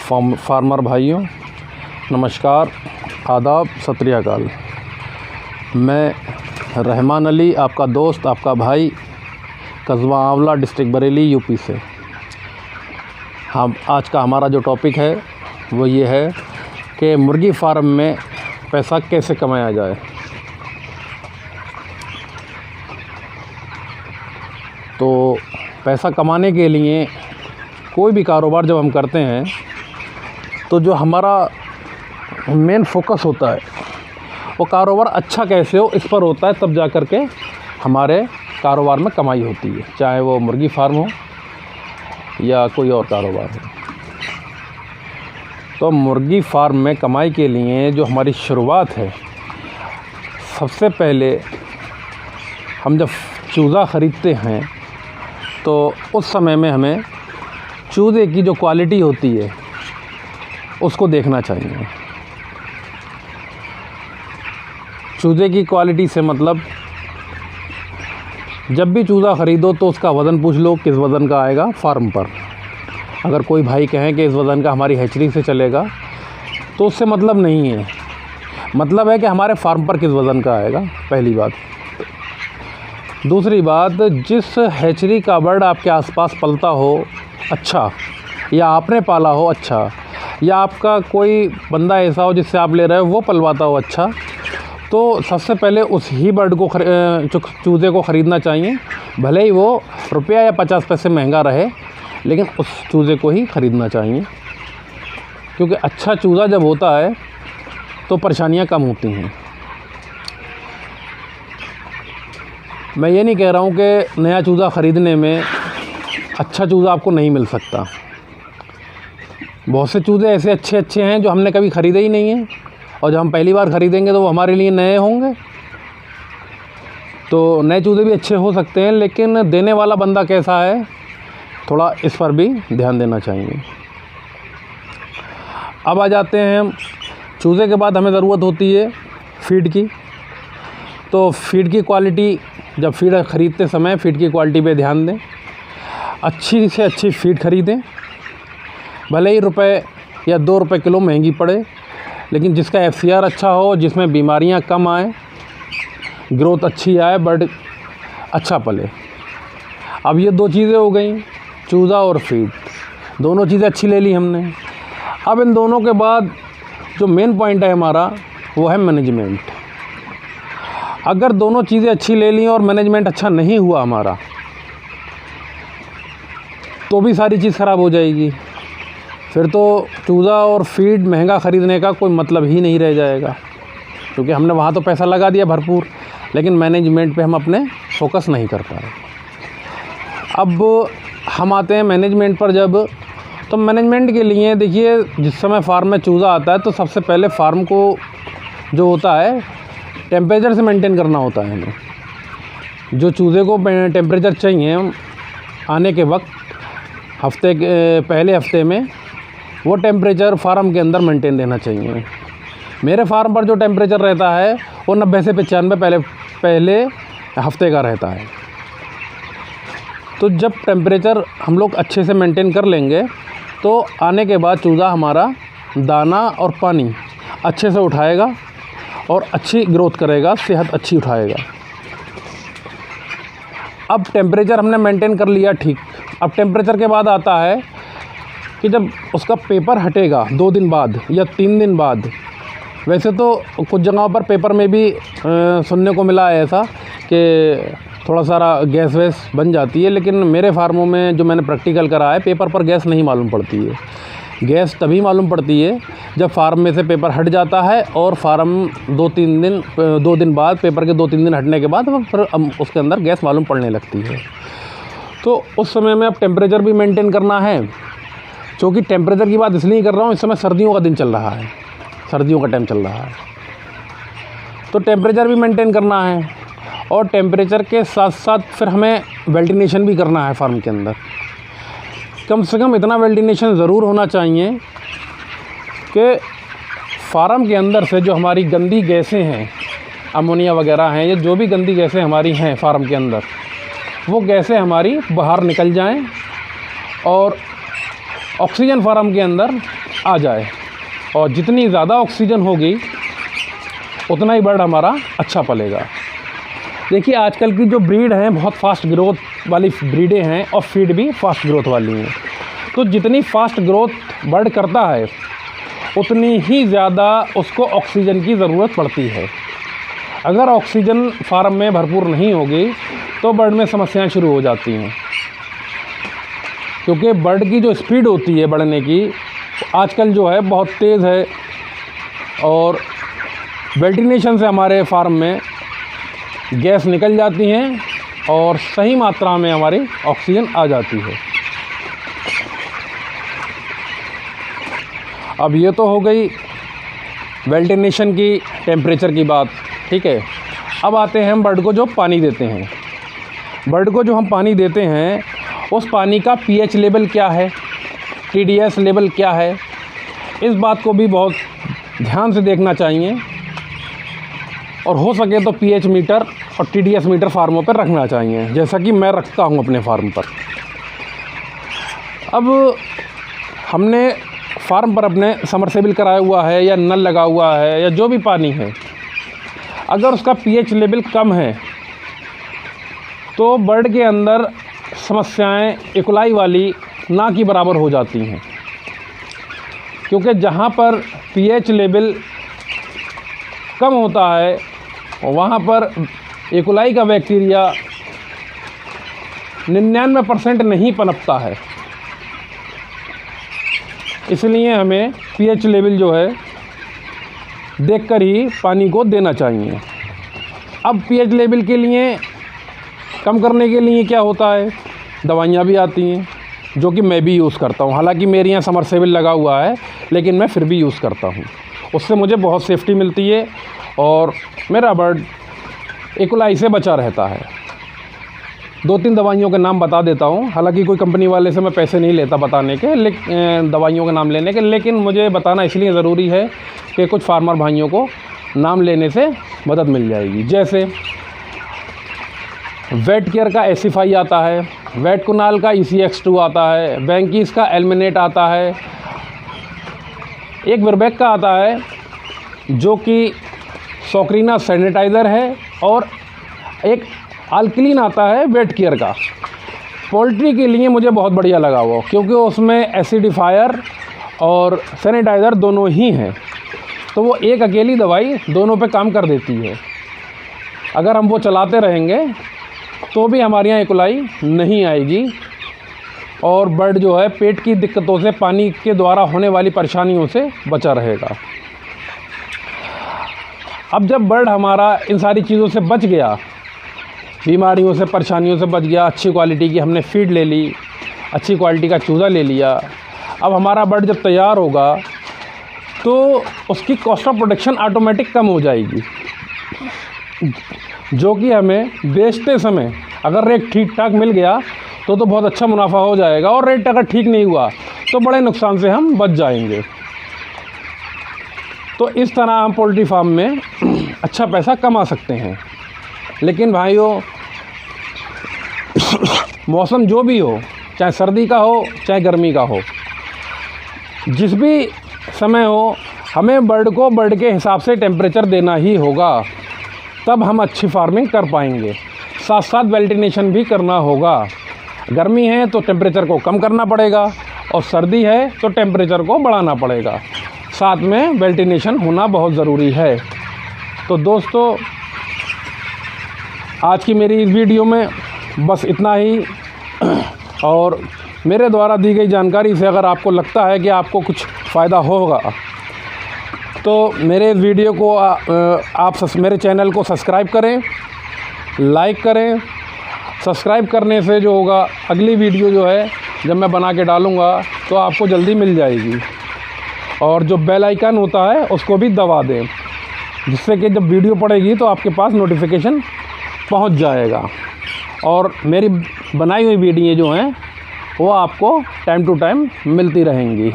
Farmer भाइयों, नमस्कार, आदाब, सत श्री अकाल। मैं रहमान अली, आपका दोस्त, आपका भाई, कस्बा आंवला, डिस्ट्रिक्ट बरेली, यूपी से। हम आज का हमारा जो टॉपिक है वो ये है कि मुर्गी फार्म में पैसा कैसे कमाया जाए। तो पैसा कमाने के लिए कोई भी कारोबार जब हम करते हैं तो जो हमारा मेन फोकस होता है वो कारोबार अच्छा कैसे हो इस पर होता है, तब जा कर के हमारे कारोबार में कमाई होती है, चाहे वो मुर्गी फार्म हो या कोई और कारोबार हो। तो मुर्गी फार्म में कमाई के लिए जो हमारी शुरुआत है, सबसे पहले हम जब चूज़ा ख़रीदते हैं तो उस समय में हमें चूज़े की जो क्वालिटी होती है उसको देखना चाहिए। चूज़े की क्वालिटी से मतलब जब भी चूज़ा ख़रीदो तो उसका वज़न पूछ लो, किस वज़न का आएगा फार्म पर। अगर कोई भाई कहें कि इस वज़न का हमारी हैचरी से चलेगा तो उससे मतलब नहीं है, मतलब है कि हमारे फार्म पर किस वज़न का आएगा, पहली बात। दूसरी बात, जिस हैचरी का बर्ड आपके आसपास पलता हो अच्छा, या आपने पाला हो अच्छा, या आपका कोई बंदा ऐसा हो जिससे आप ले रहे हो वो पलवाता हो अच्छा, तो सबसे पहले उस ही बर्ड को चूज़े को ख़रीदना चाहिए। भले ही वो रुपया या 50 पैसे महंगा रहे, लेकिन उस चूज़े को ही ख़रीदना चाहिए, क्योंकि अच्छा चूज़ा जब होता है तो परेशानियां कम होती हैं। मैं ये नहीं कह रहा हूँ कि नया चूज़ा ख़रीदने में अच्छा चूज़ा आपको नहीं मिल सकता। बहुत से चूज़े ऐसे अच्छे हैं जो हमने कभी ख़रीदे ही नहीं हैं, और जब हम पहली बार ख़रीदेंगे तो वो हमारे लिए नए होंगे। तो नए चूज़े भी अच्छे हो सकते हैं, लेकिन देने वाला बंदा कैसा है, थोड़ा इस पर भी ध्यान देना चाहिए। अब आ जाते हैं हम चूज़े के बाद हमें ज़रूरत होती है फ़ीड की। तो फ़ीड की क्वालिटी, जब फ़ीड ख़रीदते समय फ़ीड की क्वालिटी पे ध्यान दें। अच्छी से अच्छी फ़ीड ख़रीदें, भले ही रुपए या 2 रुपए किलो महंगी पड़े, लेकिन जिसका FCR अच्छा हो, जिसमें बीमारियां कम आए, ग्रोथ अच्छी आए, बर्ड अच्छा पले। अब ये 2 चीज़ें हो गई, चूज़ा और फ़ीड, दोनों चीज़ें अच्छी ले ली हमने। अब इन दोनों के बाद जो मेन पॉइंट है हमारा वो है मैनेजमेंट। अगर दोनों चीज़ें अच्छी ले ली और मैनेजमेंट अच्छा नहीं हुआ हमारा, तो भी सारी चीज़ ख़राब हो जाएगी। फिर तो चूज़ा और फ़ीड महंगा ख़रीदने का कोई मतलब ही नहीं रह जाएगा, क्योंकि हमने वहाँ तो पैसा लगा दिया भरपूर, लेकिन मैनेजमेंट पे हम अपने फोकस नहीं कर पाए। अब हम आते हैं मैनेजमेंट पर। जब तो मैनेजमेंट के लिए देखिए, जिस समय फार्म में चूज़ा आता है तो सबसे पहले फार्म को जो होता है टेम्परेचर से मेंटेन करना होता है हमें। जो चूज़े को टेम्परेचर चाहिए आने के वक्त, हफ्ते के पहले हफ्ते में वो टेम्परेचर फार्म के अंदर मेंटेन रहना चाहिए। मेरे फार्म पर जो टेम्परेचर रहता है वो 90 से 95 पहले हफ्ते का रहता है। तो जब टेम्परेचर हम लोग अच्छे से मेंटेन कर लेंगे तो आने के बाद चूज़ा हमारा दाना और पानी अच्छे से उठाएगा और अच्छी ग्रोथ करेगा, सेहत अच्छी उठाएगा। अब टेम्परेचर हमने मेंटेन कर लिया, ठीक। अब टेम्परेचर के बाद आता है कि जब उसका पेपर हटेगा 2 दिन बाद या 3 दिन बाद। वैसे तो कुछ जगहों पर पेपर में भी सुनने को मिला है ऐसा कि थोड़ा सारा गैस वैस बन जाती है, लेकिन मेरे फार्मों में जो मैंने प्रैक्टिकल करा है, पेपर पर गैस नहीं मालूम पड़ती है। गैस तभी मालूम पड़ती है जब फार्म में से पेपर हट जाता है और फार्म 2 दिन बाद, पेपर के 2-3 दिन हटने के बाद फिर उसके अंदर गैस मालूम पड़ने लगती है। तो उस समय में अब टेम्परेचर भी मेंटेन करना है, क्योंकि टेम्परेचर की बात इसलिए कर रहा हूँ, इस समय सर्दियों का दिन चल रहा है, सर्दियों का टाइम चल रहा है, तो टेम्परेचर भी मेंटेन करना है। और टेम्परेचर के साथ साथ फिर हमें वेंटिलेशन भी करना है फार्म के अंदर। कम से कम इतना वेंटिलेशन ज़रूर होना चाहिए कि फार्म के अंदर से जो हमारी गंदी गैसें हैं, अमोनिया वगैरह हैं, या जो भी गंदी गैसें हमारी हैं फार्म के अंदर, वो गैसें हमारी बाहर निकल जाएं और ऑक्सीजन फार्म के अंदर आ जाए, और जितनी ज़्यादा ऑक्सीजन होगी उतना ही बर्ड हमारा अच्छा पलेगा। देखिए आजकल की जो ब्रीड हैं बहुत फास्ट ग्रोथ वाली ब्रीडें हैं और फीड भी फास्ट ग्रोथ वाली हैं। तो जितनी फास्ट ग्रोथ बर्ड करता है उतनी ही ज़्यादा उसको ऑक्सीजन की ज़रूरत पड़ती है। अगर ऑक्सीजन फार्म में भरपूर नहीं होगी तो बर्ड में समस्याएं शुरू हो जाती हैं, क्योंकि बर्ड की जो स्पीड होती है बढ़ने की आजकल जो है बहुत तेज़ है, और वेंटिलेशन से हमारे फार्म में गैस निकल जाती हैं और सही मात्रा में हमारी ऑक्सीजन आ जाती है। अब ये तो हो गई वेंटिलेशन की, टेम्परेचर की बात, ठीक है। अब आते हैं हम बर्ड को जो पानी देते हैं। बर्ड को जो हम पानी देते हैं उस पानी का पीएच लेवल क्या है, टीडीएस लेवल क्या है, इस बात को भी बहुत ध्यान से देखना चाहिए, और हो सके तो पीएच मीटर और टीडीएस मीटर फार्मों पर रखना चाहिए, जैसा कि मैं रखता हूं अपने फार्म पर। अब हमने फार्म पर अपने समरसेबल कराया हुआ है या नल लगा हुआ है या जो भी पानी है, अगर उसका पीएच लेवल कम है तो बर्ड के अंदर समस्याएं इकोलाई वाली ना की बराबर हो जाती हैं, क्योंकि जहाँ पर पीएच लेवल कम होता है वहाँ पर इकोलाई का बैक्टीरिया 99% नहीं पनपता है। इसलिए हमें पीएच लेवल जो है देखकर ही पानी को देना चाहिए। अब पीएच लेवल के लिए कम करने के लिए क्या होता है, दवाइयाँ भी आती हैं जो कि मैं भी यूज़ करता हूँ। हालांकि मेरे यहाँ समरसेबल लगा हुआ है लेकिन मैं फिर भी यूज़ करता हूँ, उससे मुझे बहुत सेफ्टी मिलती है और मेरा बर्ड इकोलाई से बचा रहता है। 2-3 दवाइयों के नाम बता देता हूँ, हालांकि कोई कंपनी वाले से मैं पैसे नहीं लेता बताने के, लेकिन दवाइयों के नाम लेने के, लेकिन मुझे बताना इसलिए ज़रूरी है कि कुछ फार्मर भाइयों को नाम लेने से मदद मिल जाएगी। जैसे वेट केयर का एसिफाई आता है, वेट कुनाल का ECX2 आता है, बैंकीज का एल्मिनेट आता है, एक वर्बैक का आता है जो कि सॉक्रीना सैनिटाइज़र है, और एक अल्कलीन आता है वेट केयर का। पोल्ट्री के लिए मुझे बहुत बढ़िया लगा वो, क्योंकि उसमें एसिडिफायर और सैनिटाइज़र दोनों ही हैं, तो वो एक अकेली दवाई दोनों पे काम कर देती है। अगर हम वो चलाते रहेंगे तो भी हमारे यहाँ इकोलाई नहीं आएगी और बर्ड जो है पेट की दिक्कतों से, पानी के द्वारा होने वाली परेशानियों से बचा रहेगा। अब जब बर्ड हमारा इन सारी चीज़ों से बच गया, बीमारियों से, परेशानियों से बच गया, अच्छी क्वालिटी की हमने फीड ले ली, अच्छी क्वालिटी का चूज़ा ले लिया, अब हमारा बर्ड जब तैयार होगा तो उसकी कॉस्ट ऑफ प्रोडक्शन ऑटोमेटिक कम हो जाएगी, जो कि हमें बेचते समय अगर रेट ठीक ठाक मिल गया तो बहुत अच्छा मुनाफा हो जाएगा, और रेट अगर ठीक नहीं हुआ तो बड़े नुकसान से हम बच जाएंगे। तो इस तरह हम पोल्ट्री फार्म में अच्छा पैसा कमा सकते हैं। लेकिन भाइयों, मौसम जो भी हो, चाहे सर्दी का हो चाहे गर्मी का हो, जिस भी समय हो, हमें बर्ड को बर्ड के हिसाब से टेम्परेचर देना ही होगा, तब हम अच्छी फार्मिंग कर पाएंगे। साथ साथ वेंटिलेशन भी करना होगा। गर्मी है तो टेम्परेचर को कम करना पड़ेगा, और सर्दी है तो टेम्परेचर को बढ़ाना पड़ेगा। साथ में वेंटिलेशन होना बहुत ज़रूरी है। तो दोस्तों, आज की मेरी इस वीडियो में बस इतना ही, और मेरे द्वारा दी गई जानकारी से अगर आपको लगता है कि आपको कुछ फ़ायदा होगा तो मेरे इस वीडियो को आप मेरे चैनल को सब्सक्राइब करें, लाइक करें। सब्सक्राइब करने से जो होगा, अगली वीडियो जो है जब मैं बना के डालूँगा तो आपको जल्दी मिल जाएगी, और जो बेल आइकन होता है उसको भी दबा दें, जिससे कि जब वीडियो पड़ेगी तो आपके पास नोटिफिकेशन पहुंच जाएगा, और मेरी बनाई हुई वीडियो जो हैं वो आपको टाइम टू टाइम मिलती रहेंगी।